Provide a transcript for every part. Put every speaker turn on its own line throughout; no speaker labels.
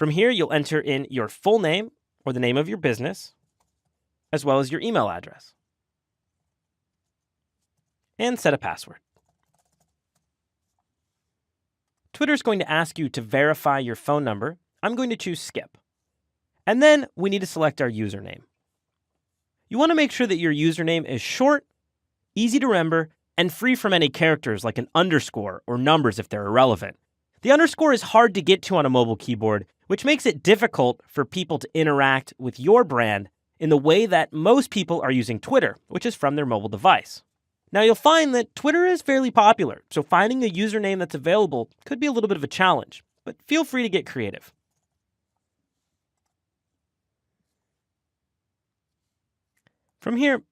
From here, you'll enter in your full name or the name of your business, as well as your email address. And set a password. Twitter is going to ask you to verify your phone number. I'm going to choose skip. And then we need to select our username. You want to make sure that your username is short, easy to remember, and free from any characters like an underscore or numbers if they're irrelevant. The underscore is hard to get to on a mobile keyboard, which makes it difficult for people to interact with your brand in the way that most people are using Twitter, which is from their mobile device. Now, you'll find that Twitter is fairly popular, so finding a username that's available could be a little bit of a challenge, but feel free to get creative. From here,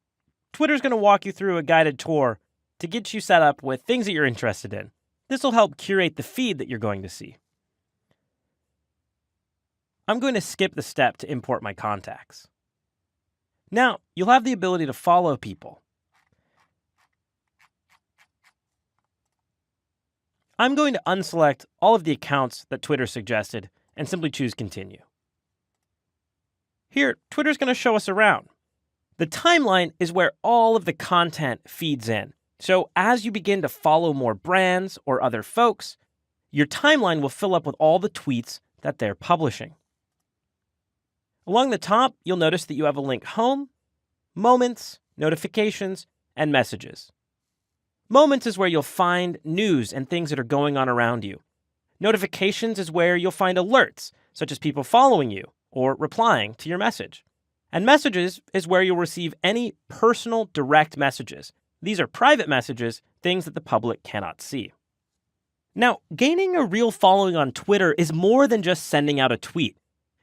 Twitter's going to walk you through a guided tour to get you set up with things that you're interested in. This will help curate the feed that you're going to see. I'm going to skip the step to import my contacts. Now, you'll have the ability to follow people. I'm going to unselect all of the accounts that Twitter suggested and simply choose continue. Here, Twitter's going to show us around. The timeline is where all of the content feeds in. So as you begin to follow more brands or other folks, your timeline will fill up with all the tweets that they're publishing. Along the top, you'll notice that you have a link home, moments, notifications, and messages. Moments is where you'll find news and things that are going on around you. Notifications is where you'll find alerts, such as people following you or replying to your message. And messages is where you'll receive any personal direct messages. These are private messages, things that the public cannot see. Now, gaining a real following on Twitter is more than just sending out a tweet.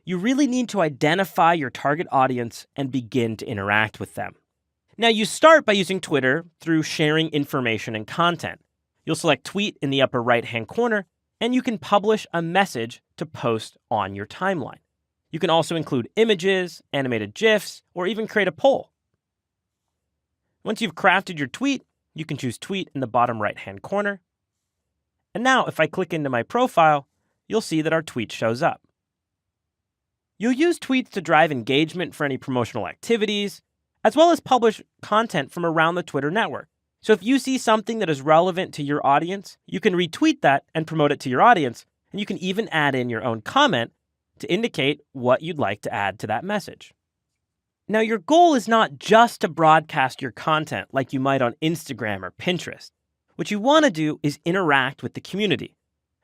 You really need to identify your target audience and begin to interact with them. Now, you start by using Twitter through sharing information and content. You'll select tweet in the upper right-hand corner, and you can publish a message to post on your timeline. You can also include images, animated GIFs, or even create a poll. Once you've crafted your tweet, you can choose tweet in the bottom right-hand corner. And now, if I click into my profile, you'll see that our tweet shows up. You'll use tweets to drive engagement for any promotional activities, as well as publish content from around the Twitter network. So if you see something that is relevant to your audience, you can retweet that and promote it to your audience, and you can even add in your own comment to indicate what you'd like to add to that message. Now, your goal is not just to broadcast your content like you might on Instagram or Pinterest. What you want to do is interact with the community.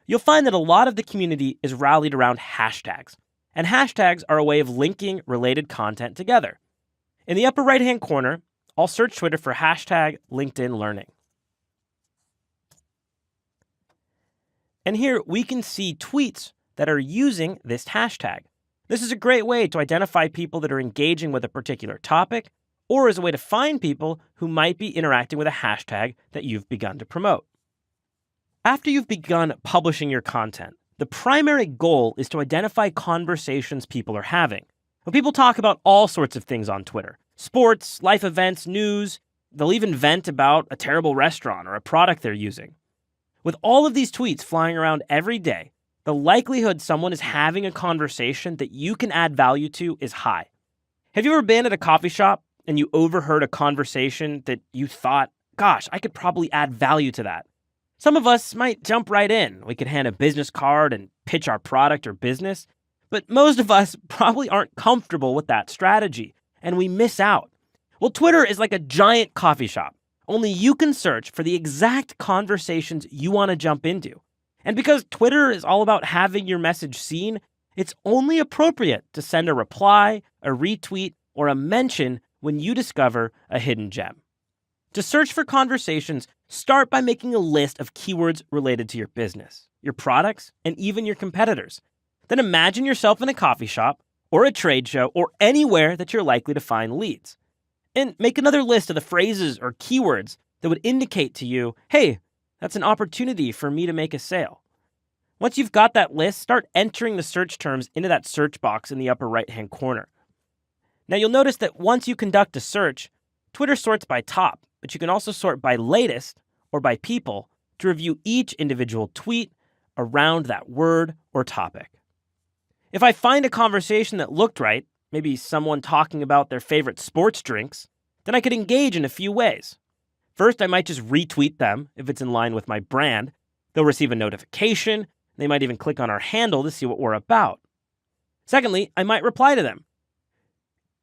You'll find that a lot of the community is rallied around hashtags, and hashtags are a way of linking related content together. In the upper right-hand corner, I'll search Twitter for hashtag LinkedIn Learning. And here we can see tweets that are using this hashtag. This is a great way to identify people that are engaging with a particular topic, or as a way to find people who might be interacting with a hashtag that you've begun to promote. After you've begun publishing your content, the primary goal is to identify conversations people are having. Well, people talk about all sorts of things on Twitter. Sports, life events, news. They'll even vent about a terrible restaurant or a product they're using. With all of these tweets flying around every day, the likelihood someone is having a conversation that you can add value to is high. Have you ever been at a coffee shop and you overheard a conversation that you thought, gosh, I could probably add value to that? Some of us might jump right in. We could hand a business card and pitch our product or business. But most of us probably aren't comfortable with that strategy, and we miss out. Well, Twitter is like a giant coffee shop. Only you can search for the exact conversations you want to jump into. And because Twitter is all about having your message seen, it's only appropriate to send a reply, a retweet, or a mention when you discover a hidden gem. To search for conversations, start by making a list of keywords related to your business, your products, and even your competitors. Then imagine yourself in a coffee shop or a trade show or anywhere that you're likely to find leads. And make another list of the phrases or keywords that would indicate to you, hey, that's an opportunity for me to make a sale. Once you've got that list, start entering the search terms into that search box in the upper right-hand corner. Now you'll notice that once you conduct a search, Twitter sorts by top, but you can also sort by latest or by people to review each individual tweet around that word or topic. If I find a conversation that looked right, maybe someone talking about their favorite sports drinks, then I could engage in a few ways. First, I might just retweet them if it's in line with my brand. They'll receive a notification. They might even click on our handle to see what we're about. Secondly, I might reply to them.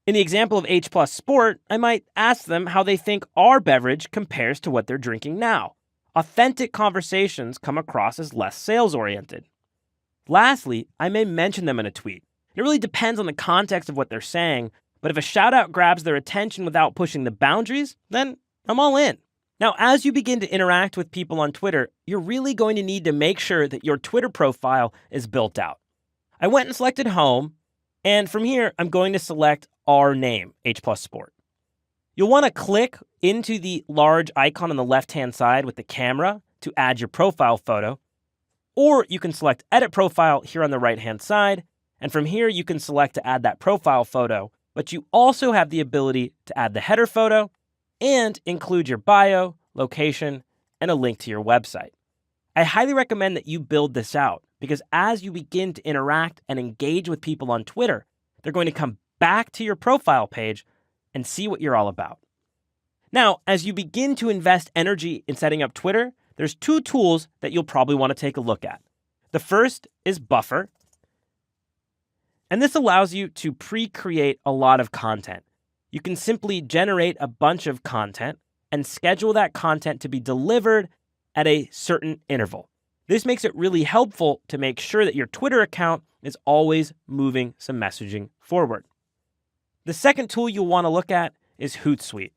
In the example of H Plus Sport, I might ask them how they think our beverage compares to what they're drinking now. Authentic conversations come across as less sales-oriented. Lastly, I may mention them in a tweet. It really depends on the context of what they're saying, but if a shout-out grabs their attention without pushing the boundaries, then I'm all in. Now, as you begin to interact with people on Twitter, you're really going to need to make sure that your Twitter profile is built out. I went and selected Home, and from here, I'm going to select our name, H Plus Sport. You'll want to click into the large icon on the left-hand side with the camera to add your profile photo, or you can select Edit Profile here on the right-hand side, and from here, you can select to add that profile photo, but you also have the ability to add the header photo and include your bio, location, and a link to your website. I highly recommend that you build this out because as you begin to interact and engage with people on Twitter, they're going to come back to your profile page and see what you're all about. Now, as you begin to invest energy in setting up Twitter, there's two tools that you'll probably want to take a look at. The first is Buffer, and this allows you to pre-create a lot of content. You can simply generate a bunch of content and schedule that content to be delivered at a certain interval. This makes it really helpful to make sure that your Twitter account is always moving some messaging forward. The second tool you'll want to look at is Hootsuite.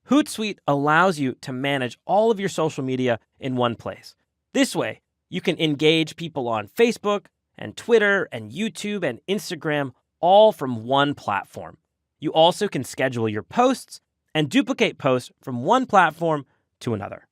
Hootsuite allows you to manage all of your social media in one place. This way, you can engage people on Facebook and Twitter and YouTube and Instagram all from one platform. You also can schedule your posts and duplicate posts from one platform to another.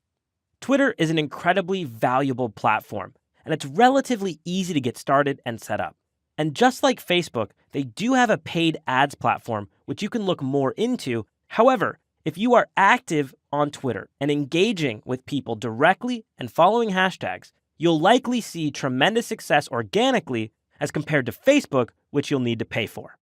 Twitter is an incredibly valuable platform, and it's relatively easy to get started and set up. And just like Facebook, they do have a paid ads platform, which you can look more into. However, if you are active on Twitter and engaging with people directly and following hashtags, you'll likely see tremendous success organically as compared to Facebook, which you'll need to pay for.